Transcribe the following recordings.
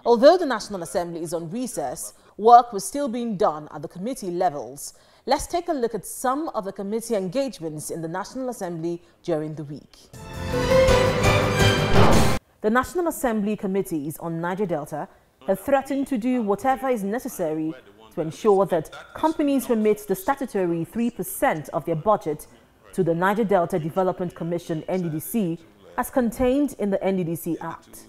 Although the National Assembly is on recess, work was still being done at the committee levels. Let's take a look at some of the committee engagements in the National Assembly during the week. The National Assembly committees on Niger Delta have threatened to do whatever is necessary to ensure that companies remit the statutory 3% of their budget to the Niger Delta Development Commission (NDDC) as contained in the NDDC Act.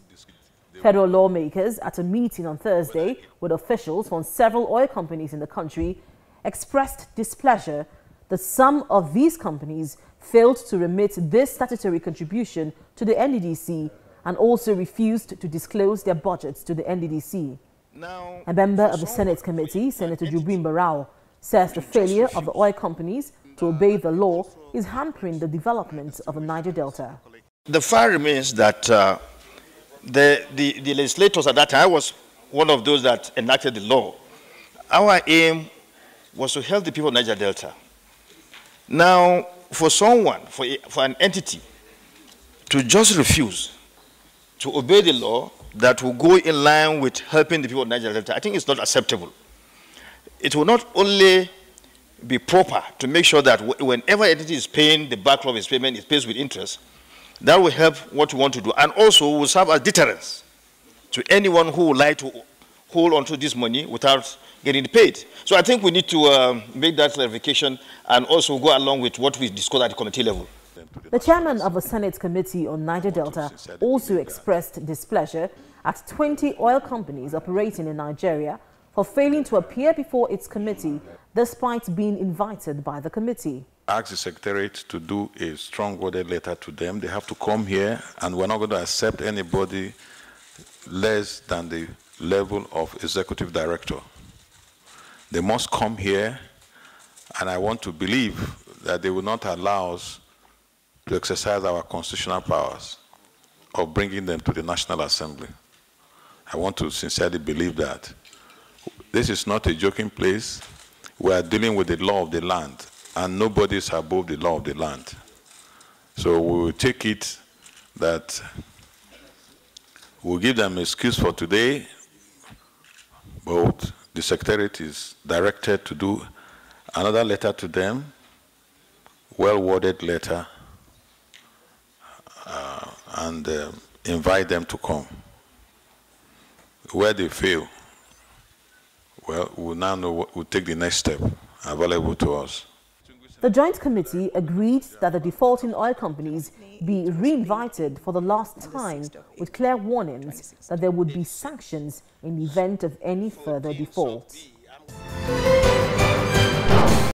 Federal lawmakers at a meeting on Thursday with officials from several oil companies in the country expressed displeasure that some of these companies failed to remit this statutory contribution to the NDDC and also refused to disclose their budgets to the NDDC. A member of the Senate committee, Senator Jubrin Barao, says the failure of the oil companies to obey the law is hampering the development of the Niger Delta. The fact remains that the legislators at that time, I was one of those that enacted the law. Our aim was to help the people of Niger Delta. Now, for someone, for an entity to just refuse to obey the law that will go in line with helping the people of Niger Delta, I think it's not acceptable. It will not only be proper to make sure that whenever entity is paying the backlog of its payment, it pays with interest. That will help what we want to do, and also will serve as deterrence to anyone who would like to hold on to this money without getting paid. So I think we need to make that clarification and also go along with what we discussed at the committee level. The chairman of the Senate Committee on Niger Delta also expressed displeasure at 20 oil companies operating in Nigeria for failing to appear before its committee despite being invited by the committee. Ask the Secretariat to do a strong-worded letter to them. They have to come here, and we're not going to accept anybody less than the level of executive director. They must come here, and I want to believe that they will not allow us to exercise our constitutional powers of bringing them to the National Assembly. I want to sincerely believe that. This is not a joking place. We are dealing with the law of the land, and nobody is above the law of the land. So we will take it that we'll give them an excuse for today, but the Secretariat is directed to do another letter to them, well-worded letter, and invite them to come. Where they fail, well, we'll now know what we'll take the next step available to us. The Joint Committee agreed that the defaulting oil companies be re-invited for the last time with clear warnings that there would be sanctions in the event of any further default.